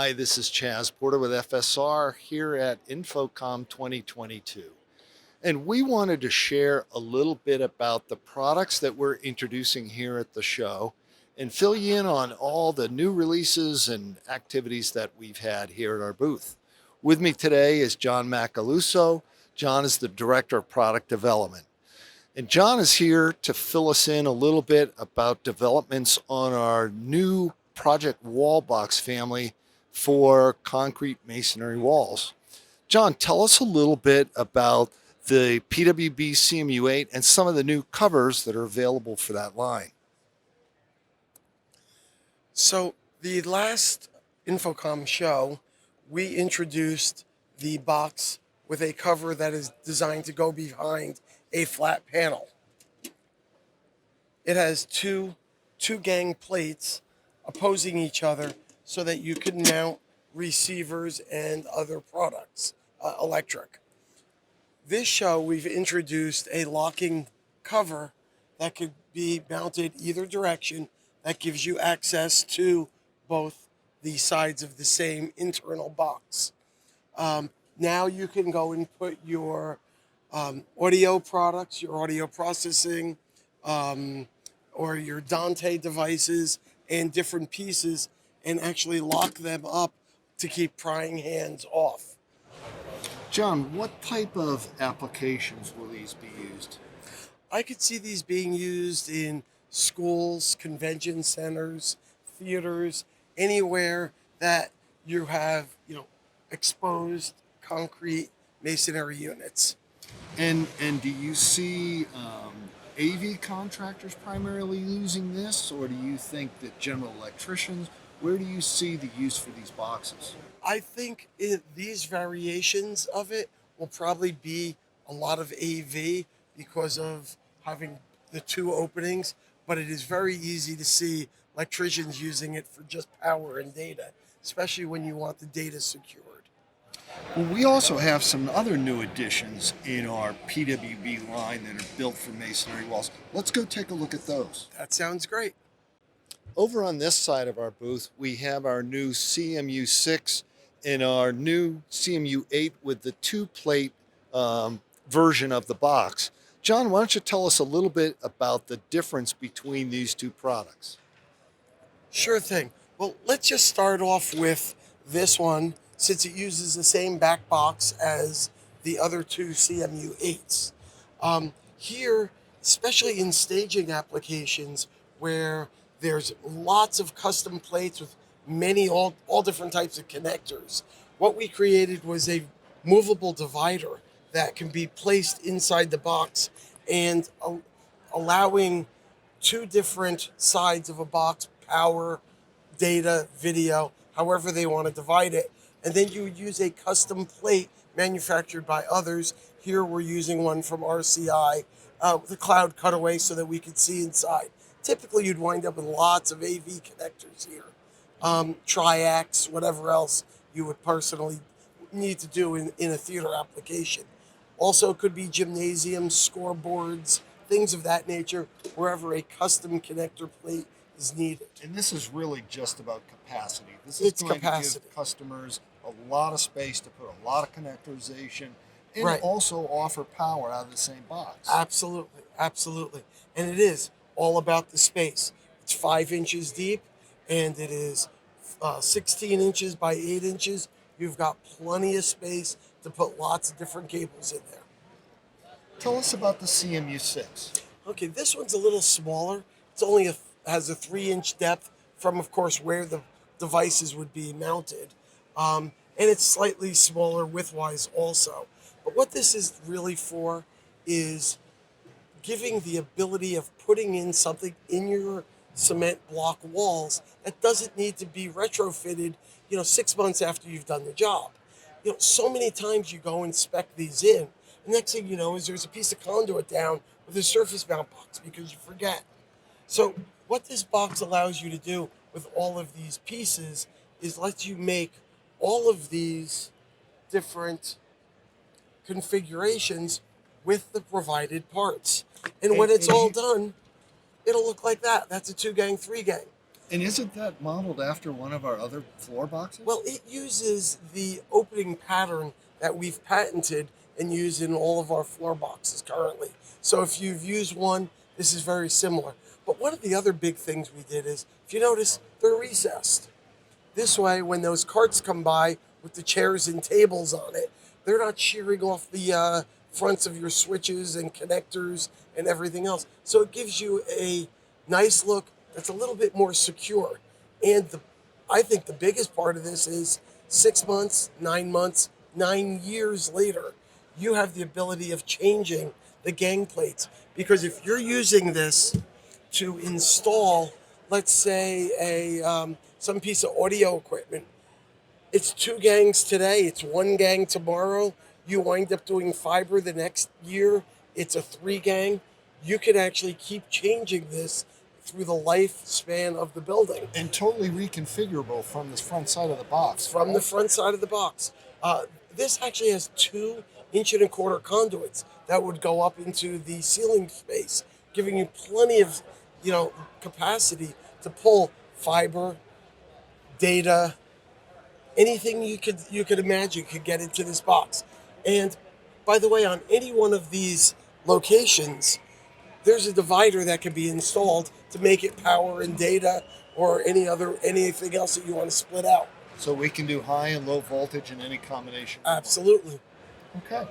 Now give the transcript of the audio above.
Hi, this is Chaz Porter with FSR here at InfoComm 2022. And we wanted to share a little bit about the products that we're introducing here at the show and fill you in on all the new releases and activities that we've had here at our booth. With me today is John Macaluso. John is the Director of Product Development. And John is here to fill us in a little bit about developments on our new Project Wallbox family for concrete masonry walls. John, tell us a little bit about the PWB CMU8 and some of the new covers that are available for that line. So the last InfoComm show, we introduced the box with a cover that is designed to go behind a flat panel. It has two gang plates opposing each other so that you can mount receivers and other products, electric. This show, we've introduced a locking cover that could be mounted either direction that gives you access to both the sides of the same internal box. Now you can go and put your audio products, your audio processing, or your Dante devices and different pieces and actually lock them up to keep prying hands off. John, what type of applications will these be used? I could see these being used in schools, convention centers, theaters, anywhere that you have, exposed concrete masonry units. And do you see AV contractors primarily using this, or do you think that general electricians? Where do you see the use for these boxes? I think these variations of it will probably be a lot of AV because of having the two openings, but it is very easy to see electricians using it for just power and data, especially when you want the data secured. Well, we also have some other new additions in our PWB line that are built for masonry walls. Let's go take a look at those. That sounds great. Over on this side of our booth, we have our new CMU6 and our new CMU8 with the two-plate version of the box. John, why don't you tell us a little bit about the difference between these two products? Sure thing. Well, let's just start off with this one since it uses the same back box as the other two CMU8s. Here, especially in staging applications where there's lots of custom plates with many, all different types of connectors, what we created was a movable divider that can be placed inside the box and allowing two different sides of a box, power, data, video, however they want to divide it. And then you would use a custom plate manufactured by others. Here we're using one from RCI, the cloud cutaway so that we could see inside. Typically you'd wind up with lots of AV connectors here. Triacs, whatever else you would personally need to do in a theater application. Also could be gymnasiums, scoreboards, things of that nature, wherever a custom connector plate is needed. And this is really just about capacity. This is going to give customers a lot of space to put a lot of connectorization and also offer power out of the same box. Absolutely, absolutely. And it is all about the space. It's 5 inches deep and it is 16 inches by 8 inches. You've got plenty of space to put lots of different cables in there. Tell us about the CMU6. Okay, this one's a little smaller. It's only has a 3-inch depth from, of course, where the devices would be mounted. And it's slightly smaller width-wise also. But what this is really for is giving the ability of putting in something in your cement block walls that doesn't need to be retrofitted, 6 months after you've done the job. So many times you go and spec these in, and next thing you know is there's a piece of conduit down with a surface mount box because you forget. So what this box allows you to do with all of these pieces is lets you make all of these different configurations with the provided parts. And when it's all done, it'll look like that. That's a 2-gang, 3-gang. And isn't that modeled after one of our other floor boxes? Well, it uses the opening pattern that we've patented and use in all of our floor boxes currently. So if you've used one, this is very similar. But one of the other big things we did is, if you notice, they're recessed. This way, when those carts come by with the chairs and tables on it, they're not shearing off the fronts of your switches and connectors and everything else. So it gives you a nice look that's a little bit more secure. And I think the biggest part of this is 6 months, 9 months, 9 years later, you have the ability of changing the gang plates. Because if you're using this to install, let's say, some piece of audio equipment, it's 2 gangs today, it's 1 gang tomorrow. You wind up doing fiber the next year, it's a 3 gang. You can actually keep changing this through the lifespan of the building. And totally reconfigurable from the front side of the box. From the front side of the box. This actually has 2 1/4 inch conduits that would go up into the ceiling space, giving you plenty of, capacity to pull fiber, data, anything you could imagine could get into this box. And by the way, on any one of these locations, there's a divider that can be installed to make it power and data or anything else that you want to split out. So we can do high and low voltage in any combination. Absolutely. Okay.